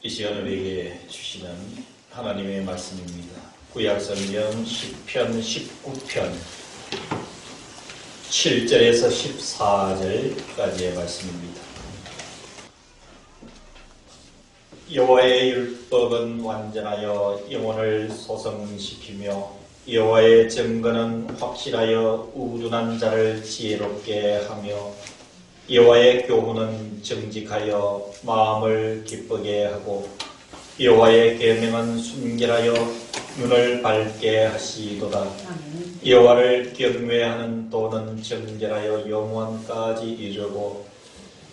이 시간 우리에게 주시는 하나님의 말씀입니다. 구약성경 시편 19편 7절에서 14절까지의 말씀입니다. 여호와의 율법은 완전하여 영혼을 소성시키며 여호와의 증거는 확실하여 우둔한 자를 지혜롭게 하며 여호와의 교훈은 정직하여 마음을 기쁘게 하고 여호와의 계명은 순결하여 눈을 밝게 하시도다. 여호와를 경외하는 도는 정결하여 영원까지 이르고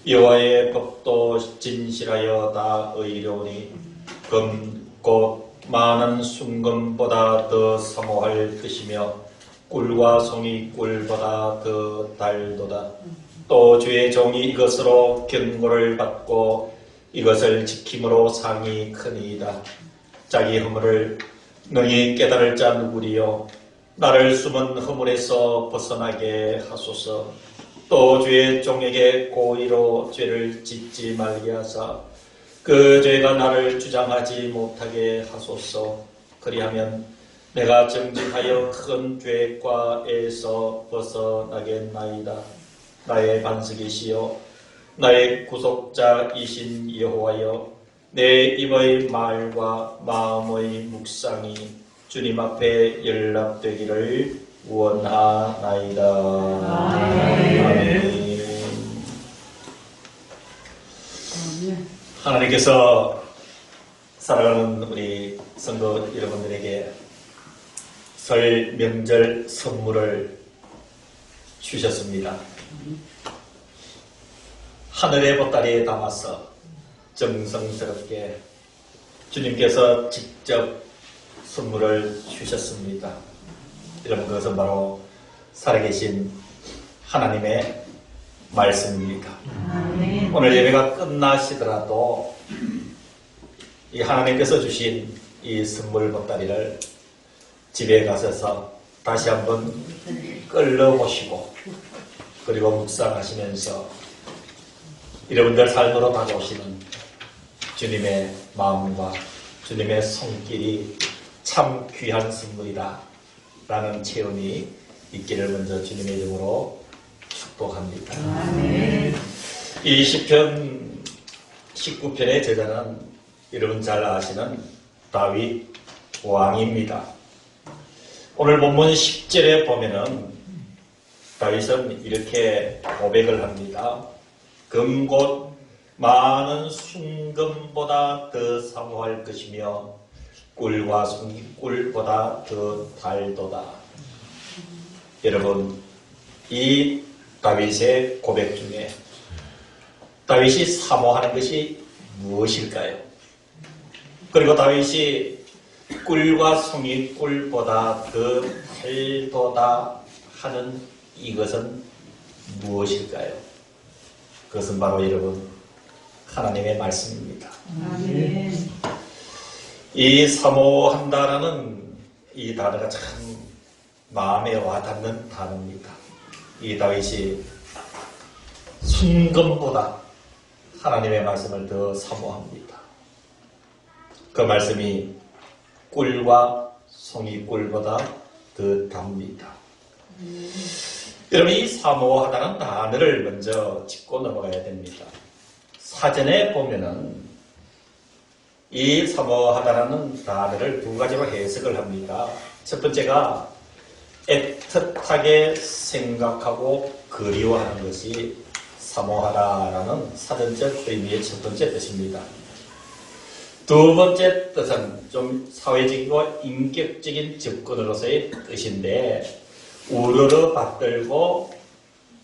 여호와의 법도 진실하여 다 의로우니 금 곧 많은 순금보다 더 사모할 것이며 꿀과 송이 꿀보다 더 달도다. 또 주의 종이 이것으로 경고를 받고 이것을 지킴으로 상이 크니이다. 자기 허물을 능히 깨달을 자 누구리요? 나를 숨은 허물에서 벗어나게 하소서. 또 주의 종에게 고의로 죄를 짓지 말게 하사 그 죄가 나를 주장하지 못하게 하소서. 그리하면 내가 정직하여 큰 죄과에서 벗어나겠나이다. 나의 반석이시여 나의 구속자이신 여호와여, 내 입의 말과 마음의 묵상이 주님 앞에 연락되기를 원하나이다. 아멘. 하나님께서 사랑하는 우리 성도 여러분들에게 설 명절 선물을 주셨습니다. 하늘의 보따리에 담아서 정성스럽게 주님께서 직접 선물을 주셨습니다. 여러분, 그것은 바로 살아계신 하나님의 말씀입니다. 오늘 예배가 끝나시더라도 이 하나님께서 주신 이 선물 보따리를 집에 가셔서 다시 한번 끌러보시고 그리고 묵상하시면서 여러분들 삶으로 다가오시는 주님의 마음과 주님의 손길이 참 귀한 선물이다 라는 체험이 있기를 먼저 주님의 이름으로 축복합니다. 아멘. 이 시편 19편의 저자는 여러분 잘 아시는 다윗 왕입니다. 오늘 본문 10절에 보면은 다윗은 이렇게 고백을 합니다. 금 곧 많은 순금보다 더 사모할 것이며 꿀과 송이 꿀보다 더 달도다. 여러분, 이 다윗의 고백 중에 다윗이 사모하는 것이 무엇일까요? 그리고 다윗이 꿀과 송이 꿀보다 더 달도다 하는 이것은 무엇일까요? 그것은 바로 여러분 하나님의 말씀입니다. 아멘. 이 사모한다라는 이 단어가 참 마음에 와닿는 단어입니다. 이 다윗이 순금보다 하나님의 말씀을 더 사모합니다. 그 말씀이 꿀과 송이 꿀보다 더 답니다. 여러분, 이 사모하다는 단어를 먼저 짚고 넘어가야 됩니다. 사전에 보면은 이 사모하다라는 단어를 두 가지로 해석을 합니다. 첫 번째가 애틋하게 생각하고 그리워하는 것이 사모하다라는 사전적 의미의 첫 번째 뜻입니다. 두 번째 뜻은 좀 사회적이고 인격적인 접근으로서의 뜻인데 우러러 받들고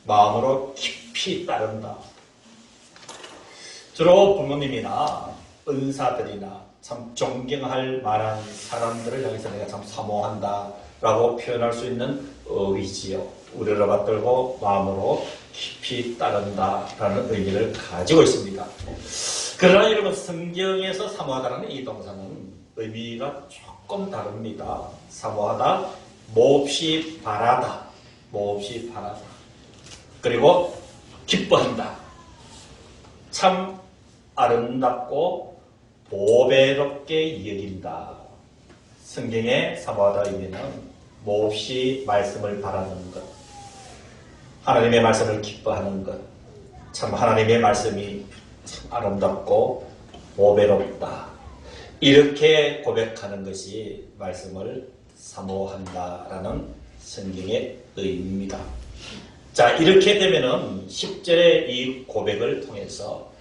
마음으로 깊이 따른다. 주로 부모님이나 은사들이나 참 존경할 만한 사람들을 향해서 내가 참 사모한다 라고 표현할 수 있는 어휘지요. 우러러 받들고 마음으로 깊이 따른다 라는 의미를 가지고 있습니다. 그러나 여러분, 성경에서 사모하다는 이 동사는 의미가 조금 다릅니다. 사모하다, 몹시 바라다, 몹시 바라다. 그리고 기뻐한다. 참 아름답고 보배롭게 여긴다. 성경에 사모하다 의미는 몹시 말씀을 바라는 것, 하나님의 말씀을 기뻐하는 것, 참 하나님의 말씀이 참 아름답고 보배롭다. 이렇게 고백하는 것이 말씀을 사모한다라는 성경의 의미입니다. 자, 이렇게 되면은 10절의 이 고백을 통해서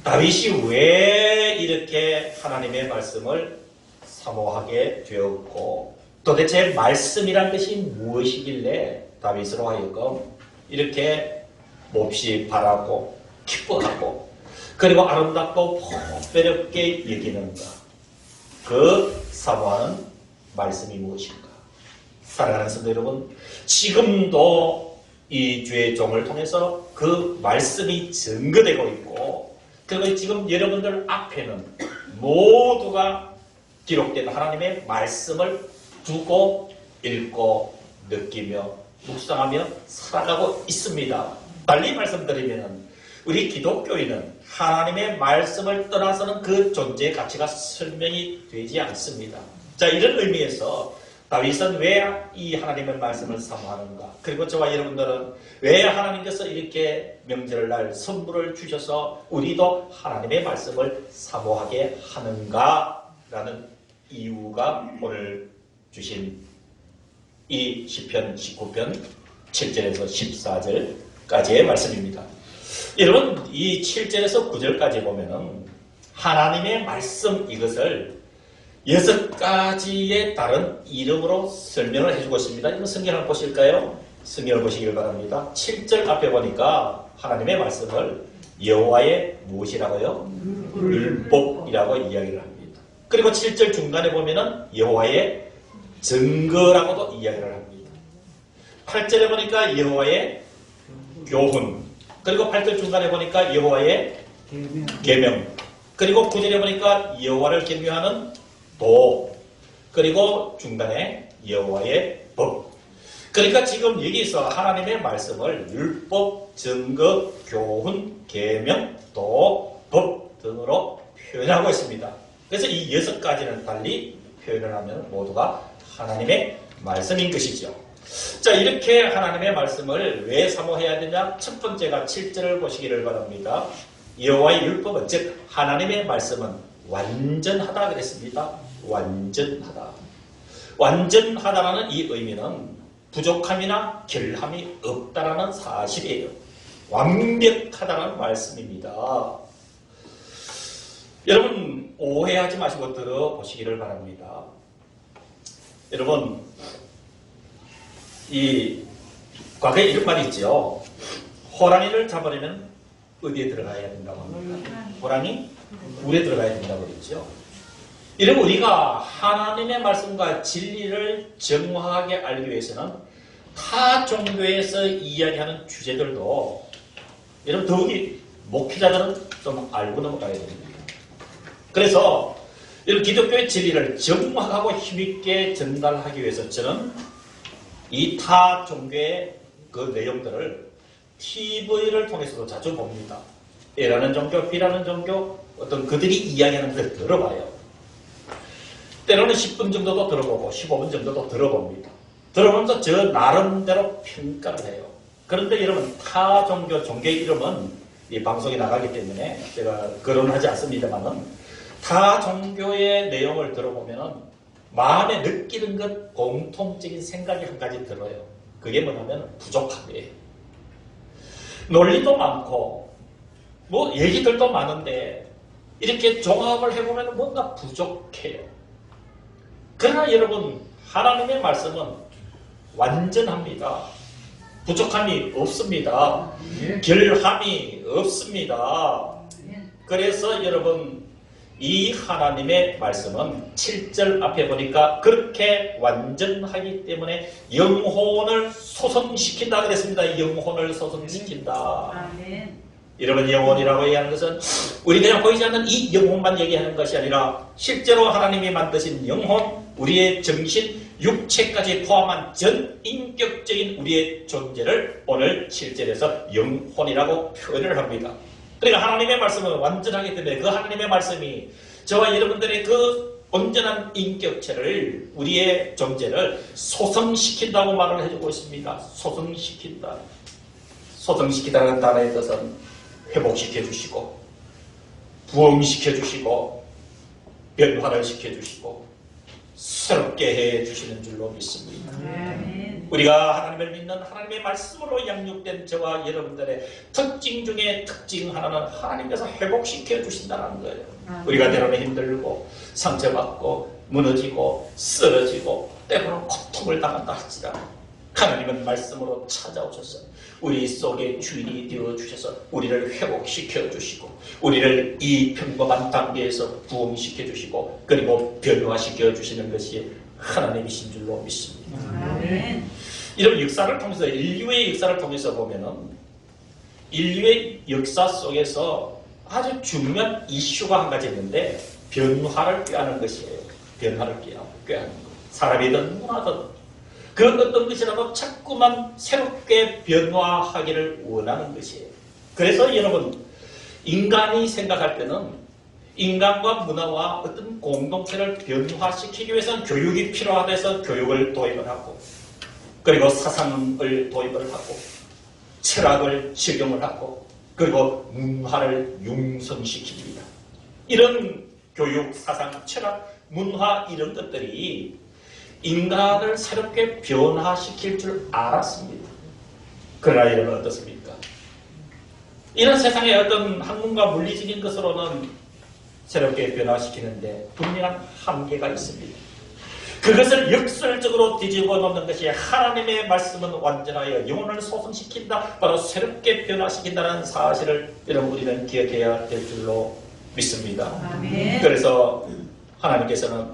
다윗이 왜 이렇게 하나님의 말씀을 사모하게 되었고 도대체 말씀이란 것이 무엇이길래 다윗으로 하여금 이렇게 몹시 바라고 기뻐하고 그리고 아름답고 보배롭게 여기는가? 그 사모하는 말씀이 무엇인가? 사랑하는 성도 여러분, 지금도 이 주의 종을 통해서 그 말씀이 증거되고 있고 그리고 지금 여러분들 앞에는 모두가 기록된 하나님의 말씀을 두고 읽고 느끼며 묵상하며 살아가고 있습니다. 달리 말씀드리면 우리 기독교인은 하나님의 말씀을 떠나서는 그 존재의 가치가 설명이 되지 않습니다. 자, 이런 의미에서 다윗은 왜 이 하나님의 말씀을 사모하는가? 그리고 저와 여러분들은 왜 하나님께서 이렇게 명절을 날 선물을 주셔서 우리도 하나님의 말씀을 사모하게 하는가? 라는 이유가 오늘 주신 이 시편 19편 7절에서 14절까지의 말씀입니다. 여러분, 이 7절에서 9절까지 보면은 하나님의 말씀 이것을 6가지의 다른 이름으로 설명을 해주고 있습니다. 이거 성경 한번 보실까요? 성경을 보시길 바랍니다. 7절 앞에 보니까 하나님의 말씀을 여호와의 무엇이라고요? 율법이라고 이야기를 합니다. 그리고 7절 중간에 보면은 여호와의 증거라고도 이야기를 합니다. 8절에 보니까 여호와의 교훈, 그리고 8절 중간에 보니까 여호와의 계명, 그리고 9절에 보니까 여호와를 경외하는 도, 그리고 중간에 여호와의 법. 그러니까 지금 여기서 하나님의 말씀을 율법, 증거, 교훈, 계명, 도, 법 등으로 표현하고 있습니다. 그래서 이 6가지는 달리 표현을 하면 모두가 하나님의 말씀인 것이죠. 자, 이렇게 하나님의 말씀을 왜 사모해야 되냐? 첫 번째가 7절을 보시기를 바랍니다. 여호와의 율법은, 즉 하나님의 말씀은 완전하다 그랬습니다. 완전하다. 완전하다라는 이 의미는 부족함이나 결함이 없다라는 사실이에요. 완벽하다는 말씀입니다. 여러분, 오해하지 마시고 들어보시기를 바랍니다. 여러분, 이 과거에 이런 말이 있죠. 호랑이를 잡으려면 어디에 들어가야 된다고 합니까? 호랑이? 물에 들어가야 된다고 그랬죠. 이러면 우리가 하나님의 말씀과 진리를 정확하게 알기 위해서는 타 종교에서 이야기하는 주제들도 여러분 더욱이 목회자들은 좀 알고 넘어가야 됩니다. 그래서 이런 기독교의 진리를 정확하고 힘있게 전달하기 위해서 저는 이 타 종교의 그 내용들을 TV를 통해서도 자주 봅니다. A라는 종교, B라는 종교, 어떤 그들이 이야기하는 것을 들어봐요. 때로는 10분 정도도 들어보고 15분 정도도 들어봅니다. 들어보면서 저 나름대로 평가를 해요. 그런데 여러분, 타 종교, 종교의 이름은 이 방송에 나가기 때문에 제가 거론하지 않습니다만은 타 종교의 내용을 들어보면은 마음에 느끼는 것 공통적인 생각이 한 가지 들어요. 그게 뭐냐면 부족함이에요. 논리도 많고 뭐 얘기들도 많은데 이렇게 종합을 해보면 뭔가 부족해요. 그러나 여러분, 하나님의 말씀은 완전합니다. 부족함이 없습니다. 결함이 없습니다. 그래서 여러분, 이 하나님의 말씀은 7절 앞에 보니까 그렇게 완전하기 때문에 영혼을 소성시킨다 그랬습니다. 영혼을 소성시킨다. 아멘. 여러분, 영혼이라고 얘기하는 것은 우리 그냥 보이지 않는 이 영혼만 얘기하는 것이 아니라 실제로 하나님이 만드신 영혼, 우리의 정신, 육체까지 포함한 전 인격적인 우리의 존재를 오늘 7절에서 영혼이라고 표현을 합니다. 그러니까 하나님의 말씀은 완전하기 때문에 그 하나님의 말씀이 저와 여러분들의 그 온전한 인격체를, 우리의 존재를 소성시킨다고 말을 해주고 있습니다. 소성시킨다. 소성시키다는 단어의 뜻은 회복시켜주시고, 부흥시켜주시고, 변화를 시켜주시고, 새롭게 해주시는 줄로 믿습니다. 우리가 하나님을 믿는 하나님의 말씀으로 양육된 저와 여러분들의 특징 중에 특징 하나는 하나님께서 회복시켜 주신다는 거예요. 우리가 때로는 힘들고 상처받고 무너지고 쓰러지고 때로는 고통을 당한다 할지라도 하나님은 말씀으로 찾아오셔서 우리 속에 주인이 되어주셔서 우리를 회복시켜 주시고 우리를 이 평범한 단계에서 부흥시켜 주시고 그리고 변화시켜 주시는 것이 하나님이신 줄로 믿습니다. 아멘. 이런 역사를 통해서, 인류의 역사를 통해서 보면은 인류의 역사 속에서 아주 중요한 이슈가 한 가지 있는데 변화를 꾀하는 것이에요. 변화를 꾀하는 것. 사람이든 문화든 그 어떤 것이라도 자꾸만 새롭게 변화하기를 원하는 것이에요. 그래서 여러분, 인간이 생각할 때는 인간과 문화와 어떤 공동체를 변화시키기 위해서는 교육이 필요하다 해서 교육을 도입을 하고 그리고 사상을 도입을 하고 철학을 적용을 하고 그리고 문화를 융성시킵니다. 이런 교육, 사상, 철학, 문화 이런 것들이 인간을 새롭게 변화시킬 줄 알았습니다. 그러나 여러분 어떻습니까? 이런 세상의 어떤 학문과 물리적인 것으로는 새롭게 변화시키는데 분명한 한계가 있습니다. 그것을 역설적으로 뒤집어 놓는 것이 하나님의 말씀은 완전하여 영혼을 소성시킨다, 바로 새롭게 변화시킨다는 사실을 여러분 우리는 기억해야 될 줄로 믿습니다. 아멘. 그래서 하나님께서는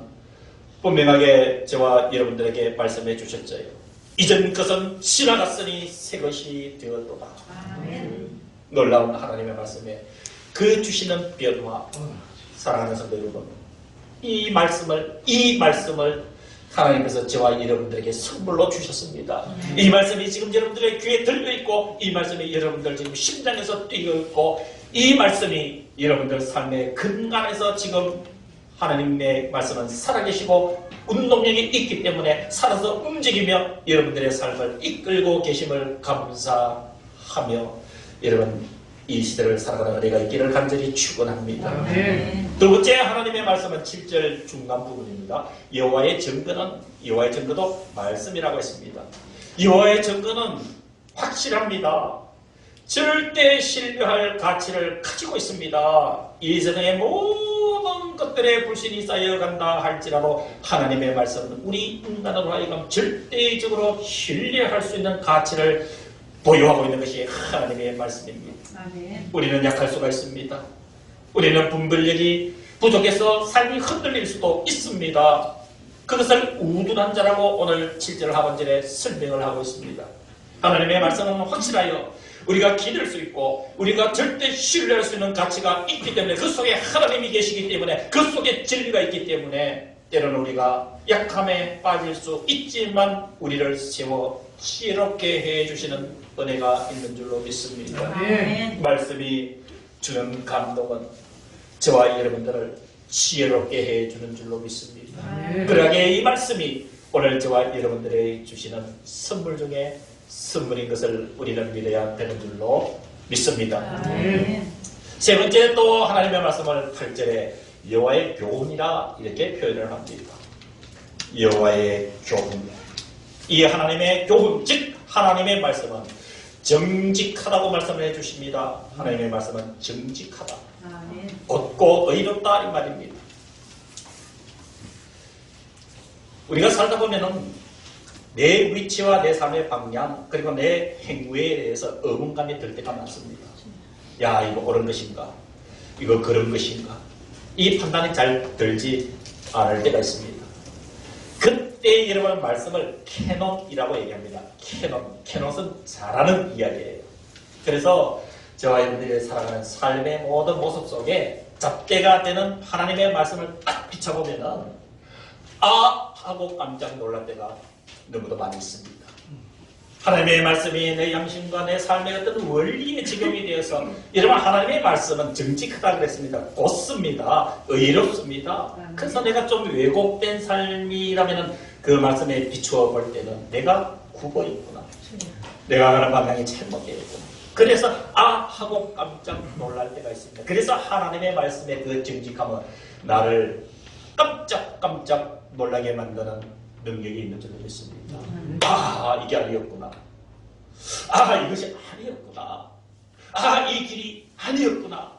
분명하게 저와 여러분들에게 말씀해 주셨죠. 이전 것은 지나갔으니 새 것이 되었도다. 아멘. 놀라운 하나님의 말씀에 그 주시는 변화, 사랑하는 성도 여러분, 이 말씀을 하나님께서 저와 여러분들에게 선물로 주셨습니다. 이 말씀이 지금 여러분들의 귀에 들려있고 이 말씀이 여러분들 지금 심장에서 뛰고 있고 이 말씀이 여러분들 삶의 근간에서 지금 하나님의 말씀은 살아계시고 운동력이 있기 때문에 살아서 움직이며 여러분들의 삶을 이끌고 계심을 감사하며 여러분 이 시대를 살아가는 은혜가 있기를 간절히 축원합니다. 두 번째 하나님의 말씀은 7절 중간 부분입니다. 여호와의 증거도 말씀이라고 했습니다. 여호와의 증거는 확실합니다. 절대 신뢰할 가치를 가지고 있습니다. 이 세상의 모든 것들에 불신이 쌓여간다 할지라도 하나님의 말씀은 우리 인간으로 하여금 절대적으로 신뢰할 수 있는 가치를 보유하고 있는 것이 하나님의 말씀입니다. 아멘. 우리는 약할 수가 있습니다. 우리는 분별력이 부족해서 삶이 흔들릴 수도 있습니다. 그것을 우둔한 자라고 오늘 7절 하반절에 설명을 하고 있습니다. 하나님의 말씀은 확실하여 우리가 기댈 수 있고 우리가 절대 신뢰할 수 있는 가치가 있기 때문에 그 속에 하나님이 계시기 때문에 그 속에 진리가 있기 때문에 때로는 우리가 약함에 빠질 수 있지만 우리를 세워 지혜롭게 해주시는 은혜가 있는 줄로 믿습니다. 아멘. 말씀이 주는 감동은 저와 여러분들을 지혜롭게 해주는 줄로 믿습니다. 그러하게 이 말씀이 오늘 저와 여러분들에게 주시는 선물 중에 선물인 것을 우리는 믿어야 되는 줄로 믿습니다. 아멘. 세 번째 또 하나님의 말씀을 8절에 여호와의 교훈이라 이렇게 표현을 합니다. 여호와의 교훈. 이 하나님의 교훈, 즉 하나님의 말씀은 정직하다고 말씀을 해주십니다. 하나님의 말씀은 정직하다. 아멘. 곧고 의롭다 이 말입니다. 우리가 살다 보면은 내 위치와 내 삶의 방향 그리고 내 행위에 대해서 의문감이 들 때가 많습니다. 야, 이거 옳은 것인가? 이거 그런 것인가? 이 판단이 잘 들지 않을 때가 있습니다. 그때 여러분 말씀을 캐논이라고 얘기합니다. 캐논은 잘하는 이야기예요. 그래서 저와 여러분들이 살아가는 삶의 모든 모습 속에 잡대가 되는 하나님의 말씀을 딱 비춰보면은 아! 하고 깜짝 놀랄 때가 너무도 많이 있습니다. 하나님의 말씀이 내 양심과 내 삶의 어떤 원리의 지경이 되어서 여러분 하나님의 말씀은 정직하다 그랬습니다. 곧습니다. 의롭습니다. 그래서 내가 좀 왜곡된 삶이라면 그 말씀에 비추어 볼 때는 내가 굽어 있구나. 내가 가는 방향이 잘못되어 있구나. 그래서 하고 깜짝 놀랄 때가 있습니다. 그래서 하나님의 말씀의 그 정직함은 나를 깜짝 놀라게 만드는 능력이 있는 줄로 믿습니다. 이게 아니었구나. 이것이 아니었구나. 이 길이 아니었구나.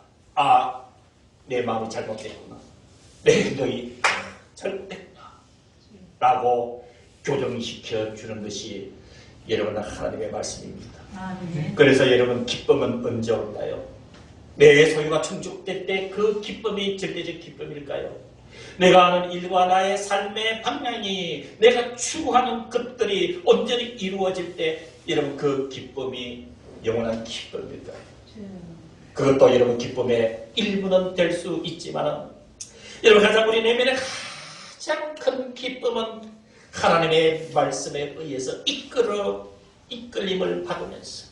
내 마음이 잘못됐구나. 내 행동이 잘못됐구나. 라고 교정시켜 주는 것이 여러분 하나님의 말씀입니다. 그래서 여러분 기쁨은 언제 올까요? 내 소유가 충족될 때 그 기쁨이 절대적 기쁨일까요? 내가 하는 일과 나의 삶의 방향이 내가 추구하는 것들이 온전히 이루어질 때 여러분 그 기쁨이 영원한 기쁨일까요? 그것도 여러분 기쁨의 일부는 될 수 있지만 여러분 가장 우리 내면의 가장 큰 기쁨은 하나님의 말씀에 의해서 이끌림을 받으면서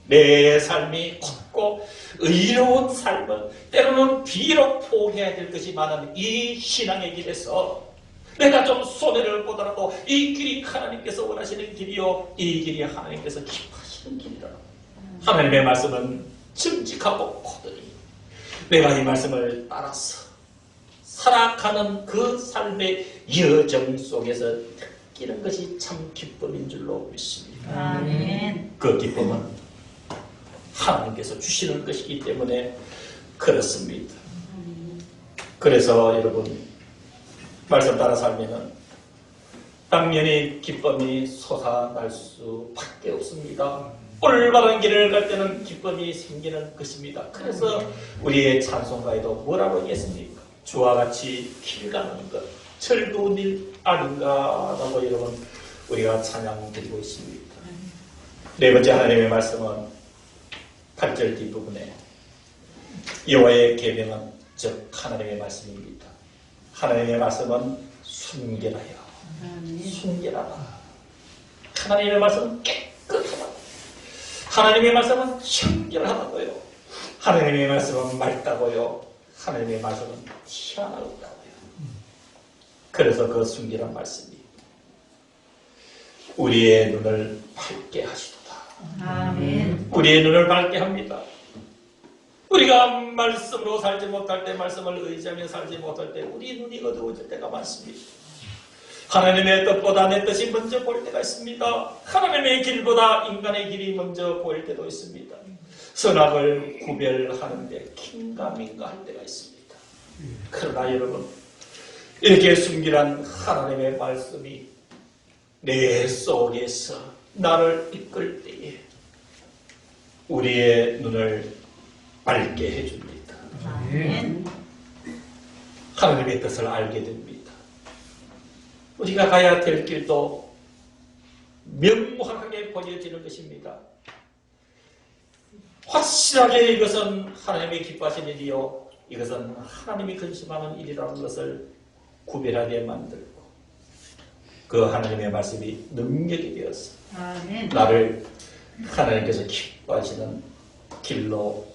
내 삶이 굳고 의로운 삶을 때로는 비록 포기해야 될 것이 많은 이 신앙의 길에서 내가 좀 손해를 보더라도 이 길이 하나님께서 원하시는 길이요 이 길이 하나님께서 기뻐하시는 길이라. 하나님의 말씀은 정직하고 고들이 내가 이 말씀을 따라서 살아가는 그 삶의 여정 속에서 느끼는 것이 참 기쁨인 줄로 믿습니다. 아멘. 그 기쁨은 하나님께서 주시는 것이기 때문에 그렇습니다. 그래서 여러분 말씀 따라 살면은 당연히 기쁨이 솟아날 수밖에 없습니다. 올바른 길을 갈 때는 기쁨이 생기는 것입니다. 그래서 우리의 찬송가에도 뭐라고 했습니까? 주와 같이 길 가는 것 즐거운 일 아닌가라고 여러분 우리가 찬양 드리고 있습니다. 네 번째 하나님의 말씀은 8절 뒷부분에 여호와의 계명은 즉 하나님의 말씀입니다. 하나님의 말씀은 순결하여 순결하다. 하나님의 말씀은 깨끗하다. 하나님의 말씀은 청결하다고요. 하나님의 말씀은 맑다고요. 하나님의 말씀은 희한하다고요. 그래서 그 순결한 말씀이 우리의 눈을 밝게 하시도다. 아멘. 우리의 눈을 밝게 합니다. 우리가 말씀으로 살지 못할 때, 말씀을 의지하며 살지 못할 때 우리 눈이 어두워질 때가 많습니다. 하나님의 뜻보다 내 뜻이 먼저 보일 때가 있습니다. 하나님의 길보다 인간의 길이 먼저 보일 때도 있습니다. 선악을 구별하는데 긴가민가 할 때가 있습니다. 그러나 여러분 이렇게 순결한 하나님의 말씀이 내 속에서 나를 이끌 때에 우리의 눈을 밝게 해줍니다. 아멘. 하나님의 뜻을 알게 됩니다. 우리가 가야 될 길도 명확하게 보여지는 것입니다. 확실하게 이것은 하나님이 기뻐하시는 일이요 이것은 하나님이 근심하는 일이라는 것을 구별하게 만들고 그 하나님의 말씀이 능력이 되어서 아멘. 나를 하나님께서 기뻐하시는 길로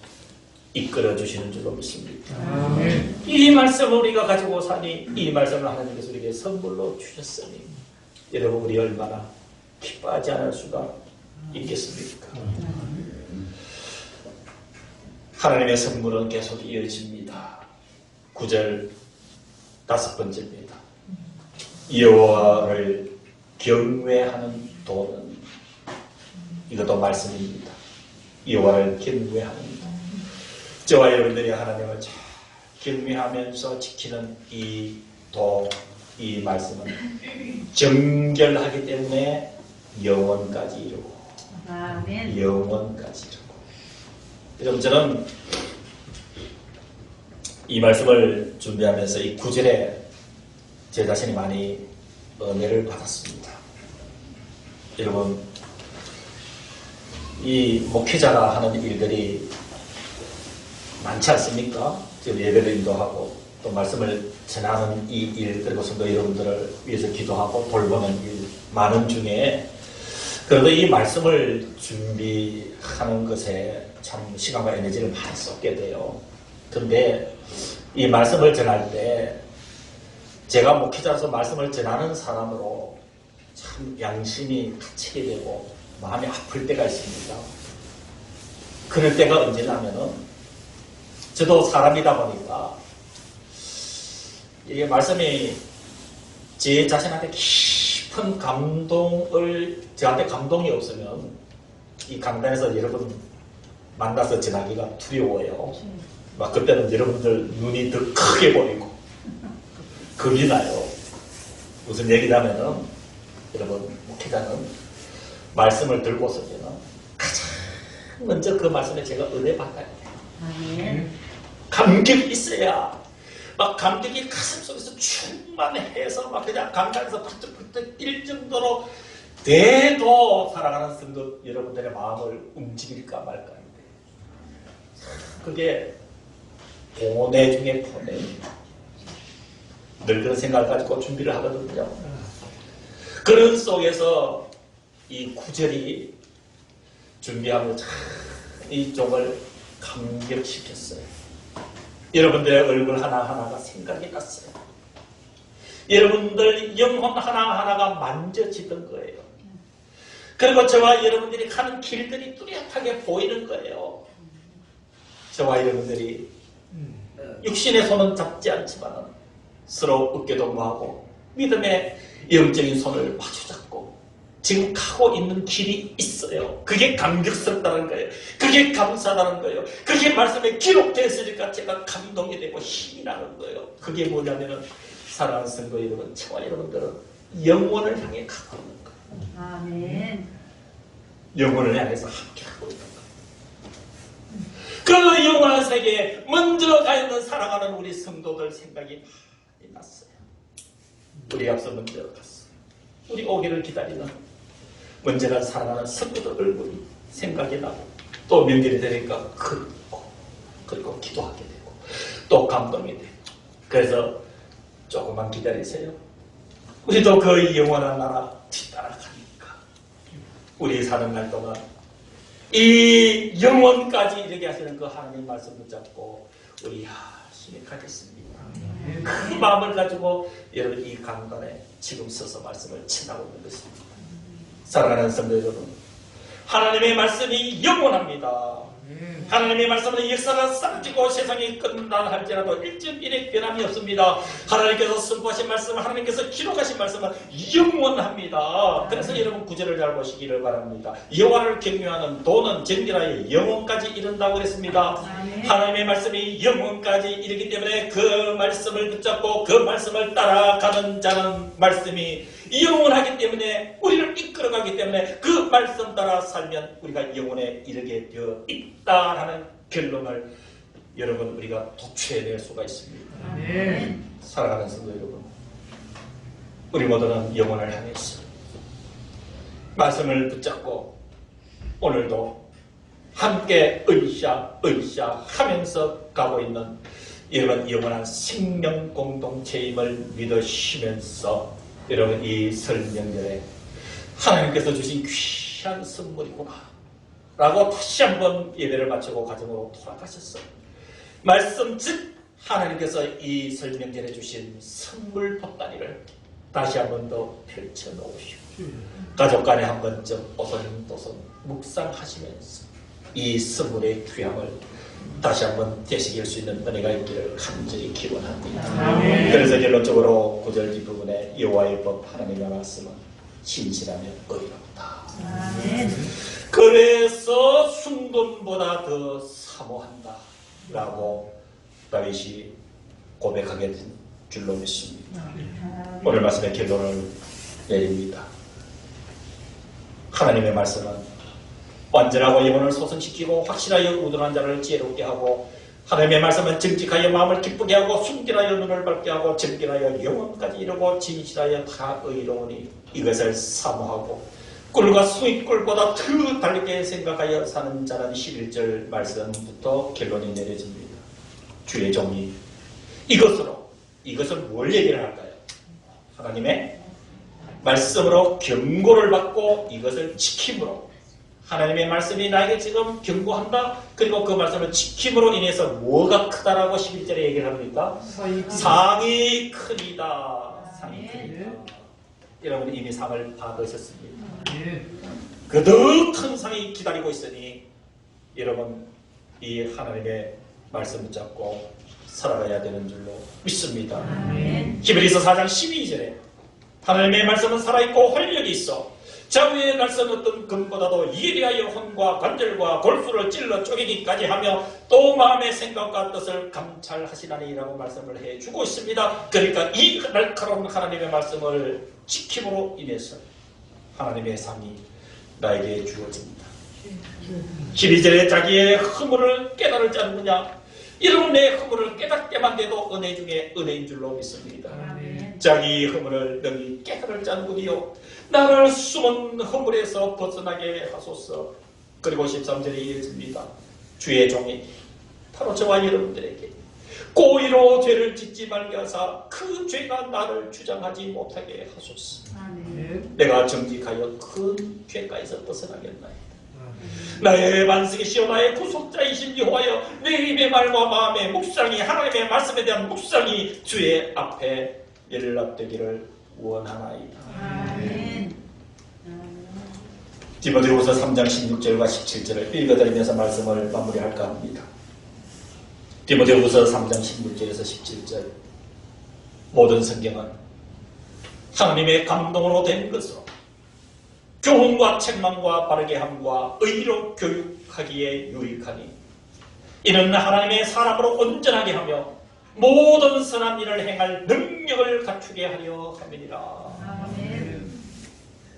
이끌어 주시는 줄로 믿습니다. 아멘. 이 말씀을 우리가 가지고 사니 이 말씀을 하나님께서 우리에게 선물로 주셨으니 여러분 우리 얼마나 기뻐하지 않을 수가 있겠습니까? 하나님의 선물은 계속 이어집니다. 9절 5번째입니다. 여호와를 경외하는 도는 이것도 말씀입니다. 여호와를 경외하는 도. 저와 여러분들이 하나님을 잘 경외하면서 지키는 이 도, 이 말씀은 정결하기 때문에 영원까지 이루고 아멘. 영원까지 이루고 여러분 저는 이 말씀을 준비하면서 이 9절에 제 자신이 많이 은혜를 받았습니다. 여러분 이 목회자가 하는 일들이 많지 않습니까? 지금 예배를 인도하고 또 말씀을 전하는 이 일 그리고 성도 여러분들을 위해서 기도하고 돌보는 일 많은 중에 그래도 이 말씀을 준비하는 것에 참 시간과 에너지를 많이 쏟게 돼요. 그런데 이 말씀을 전할 때 제가 목회자로서 말씀을 전하는 사람으로 참 양심이 다치게 되고 마음이 아플 때가 있습니다. 그럴 때가 언제냐면은 저도 사람이다 보니까 이게 말씀이 제 자신한테 깊은 감동을, 저한테 감동이 없으면 이 강단에서 여러분 만나서 전하기가 두려워요. 막 그때는 여러분들 눈이 더 크게 보이고 겁이 나요. 무슨 얘기냐면은 여러분 목회자는 말씀을 들고 서면은 가장 먼저 그 말씀에 제가 은혜 받아야 돼요. 아멘. 감격이 있어야 막 감격이 가슴 속에서 충만해서 막 그냥 감탄에서 부쩍부쩍 뛸 정도로 돼도 사랑하는 성도 여러분들의 마음을 움직일까 말까인데 그게 고뇌 중에 고뇌입니다. 늘 그런 생각을 가지고 준비를 하거든요. 그런 속에서 이 구절이 준비하면 참 이쪽을 감격시켰어요. 여러분들의 얼굴 하나하나가 생각이 났어요. 여러분들 영혼 하나하나가 만져지던 거예요. 그리고 저와 여러분들이 가는 길들이 뚜렷하게 보이는 거예요. 저와 여러분들이 육신의 손은 잡지 않지만 서로 어깨동무하고 믿음의 영적인 손을 마주잡고 지금 가고 있는 길이 있어요. 그게 감격스럽다는 거예요. 그게 감사하다는 거예요. 그게 말씀에 기록되었으니까 제가 감동이 되고 힘이 나는 거예요. 그게 뭐냐면은 사랑하는 성도 여러분, 저와 여러분들은 영혼을 향해 가고 있는 거예요. 아멘. 영혼을 향해서 함께 하고 있는 거예요. 그 영원한 세계에 먼저 가 있는 사랑하는 우리 성도들 생각이 많이 났어요. 우리 앞서 먼저 갔어요. 우리 오기를 기다리는 먼저 간 사랑하는 성도들 얼굴이 생각이 나고 또 명절이 되니까 그리고 기도하게 되고 또 감동이 되고 그래서 조금만 기다리세요. 우리도 그 영원한 나라 뒤따라가니까 우리 사는 날 동안 이 영원까지 이르게 하시는 그 하나님 말씀 붙잡고 우리 열심히 가겠습니다. 그 마음을 가지고 여러분 이 강단에 지금 서서 말씀을 전하고 있는 것입니다. 사랑하는 성도 여러분, 하나님의 말씀이 영원합니다. 하나님의 말씀은 역사가 싹지고 세상이 끝난다 할지라도 1.1의 변함이 없습니다. 하나님께서 선포하신 말씀, 하나님께서 기록하신 말씀은 영원합니다. 그래서 여러분 구절을 잘 보시기를 바랍니다. 여호와를 경외하는 도는 정결하여 영원까지 이른다고 그랬습니다. 하나님의 말씀이 영원까지 이르기 때문에 그 말씀을 붙잡고 그 말씀을 따라가는 자는 말씀이 영원하기 때문에 우리를 이끌어가기 때문에 그 말씀 따라 살면 우리가 영원에 이르게 되어 있다라는 결론을 여러분 우리가 도취해낼 수가 있습니다. 아멘. 사랑하는 성도 여러분, 우리 모두는 영원을 향해서 말씀을 붙잡고 오늘도 함께 으쌰 하면서 가고 있는 여러분 영원한 생명 공동체임을 믿으시면서 여러분 이 설 명절에 하나님께서 주신 귀한 선물이구나 라고 다시 한번 예배를 마치고 가정으로 돌아가셨어요. 말씀 즉 하나님께서 이 설 명절에 주신 선물 덧다리를 다시 한번 더 펼쳐 놓으시고 가족 간에 한 번쯤 오손도손 묵상하시면서 이 선물의 귀함을 다시 한번 되새길 수 있는 은혜가 있기를 간절히 기원합니다. 아멘. 그래서 결론적으로 9절 뒷부분에 여호와의 법 하나님의 말씀은 신실하며 의롭다. 아멘. 그래서 순금보다 더 사모한다 라고 다윗이 고백하게 된 줄로 믿습니다. 오늘 말씀의 결론을 내립니다. 하나님의 말씀은 완전하고 영혼을 소성시키고 확실하여 우둔한 자를 지혜롭게 하고 하나님의 말씀은 정직하여 마음을 기쁘게 하고 순결하여 눈을 밝게 하고 정결하여 영혼까지 이루고 진실하여 다 의로우니 이것을 사모하고 꿀과 수익꿀보다 더 달게 생각하여 사는 자는 11절 말씀부터 결론이 내려집니다. 주의 종이 이것을 뭘 얘기를 할까요? 하나님의 말씀으로 경고를 받고 이것을 지킴으로 하나님의 말씀이 나에게 지금 경고한다. 그리고 그 말씀을 지킴으로 인해서 뭐가 크다라고 11절에 얘기를 합니까? 상이 크니다. 상이 크니다. 여러분 이미 상을 받으셨습니다. 그 더 큰 상이 기다리고 있으니 여러분 이 하나님의 말씀 붙잡고 살아가야 되는 줄로 믿습니다. 히브리서 4장 12절에 하나님의 말씀은 살아있고 활력이 있어 좌우의 날선 어떤 금보다도 예리하여 혼과 관절과 골수를 찔러 쪼개기까지 하며 또 마음의 생각과 뜻을 감찰하시나니라고 말씀을 해주고 있습니다. 그러니까 이 날카로운 하나님의 말씀을 지킴으로 인해서 하나님의 상이 나에게 주어집니다. 12절에 자기의 허물을 깨달을 자 누구냐? 여러분 내 허물을 깨닫게만 돼도 은혜 중에 은혜인 줄로 믿습니다. 자기 허물을 너희 깨달을 자 누구니요? 나를 숨은 허물에서 벗어나게 하소서. 그리고 13절에 이어집니다. 주의 종이 바로 저와 여러분들에게 고의로 죄를 짓지 말게 하사 그 죄가 나를 주장하지 못하게 하소서. 내가 정직하여 큰 죄가에서 벗어나겠나이다. 나의 반석이시여 나의 구속자이신 여호와여 내 입의 말과 마음의 묵상이 하나님의 말씀에 대한 묵상이 주의 앞에 연락되기를 원하나이다. 디모데후서 3장 16절과 17절을 읽어드리면서 말씀을 마무리할까 합니다. 디모데후서 3장 16절에서 17절 모든 성경은 하나님의 감동으로 된 것으로 교훈과 책망과 바르게 함과 의로 교육하기에 유익하니 이는 하나님의 사람으로 온전하게 하며 모든 선한 일을 행할 능력을 갖추게 하려 함이니라.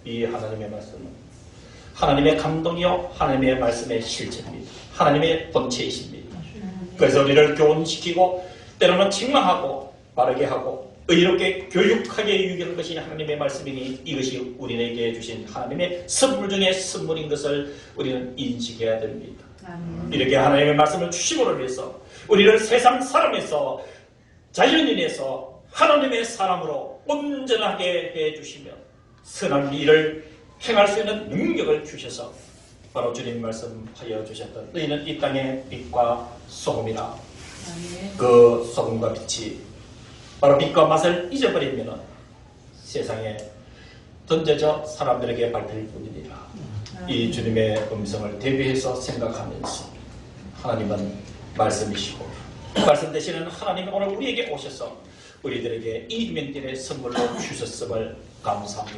이 하나님의 말씀은 하나님의 감동이요 하나님의 말씀의 실체입니다. 하나님의 본체이십니다. 그래서 우리를 교훈시키고 때로는 책망하고 바르게 하고 의롭게 교육하게 유익하는 것이 하나님의 말씀이니 이것이 우리에게 주신 하나님의 선물 중에 선물인 것을 우리는 인식해야 됩니다. 이렇게 하나님의 말씀을 주심으로 위해서 우리를 세상 사람에서 자연인에서 하나님의 사람으로 온전하게 해주시며 선한 일을 행할 수 있는 능력을 주셔서 바로 주님 말씀하여 주셨던 너희는 이 땅의 빛과 소금이라. 그 소금과 빛이 바로 빛과 맛을 잊어버리면 세상에 던져져 사람들에게 밟힐 뿐이니라. 이 주님의 음성을 대비해서 생각하면서 하나님은 말씀이시고 말씀 되시는 하나님이 오늘 우리에게 오셔서 우리들에게 이 명절의 선물로 주셨음을 감사하며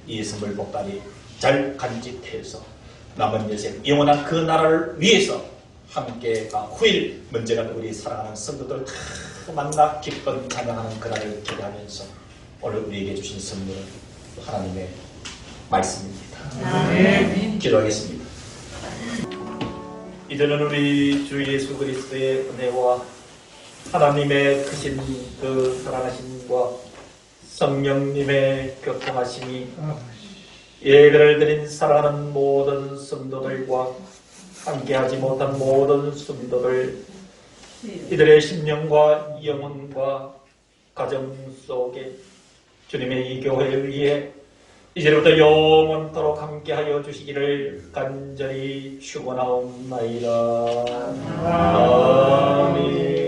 이 선물 복다리 잘 간직해서 남은 여생 영원한 그 나라를 위해서 함께가 후일 문제는 우리 사랑하는 성도들 다 만나 기쁜 찬양하는 그날을 기대하면서 오늘 우리에게 주신 선물은 하나님의 말씀입니다. 기도하겠습니다. 이제는 우리 주 예수 그리스도의 은혜와 하나님의 크신 그 사랑하심과 성령님의 교통하심이 예배를 드린 사랑하는 모든 성도들과 함께하지 못한 모든 성도들 이들의 심령과 영혼과 가정 속에 주님의 이 교회를 위해 이제부터 영원토록 함께하여 주시기를 간절히 축원하옵나이다. 아멘.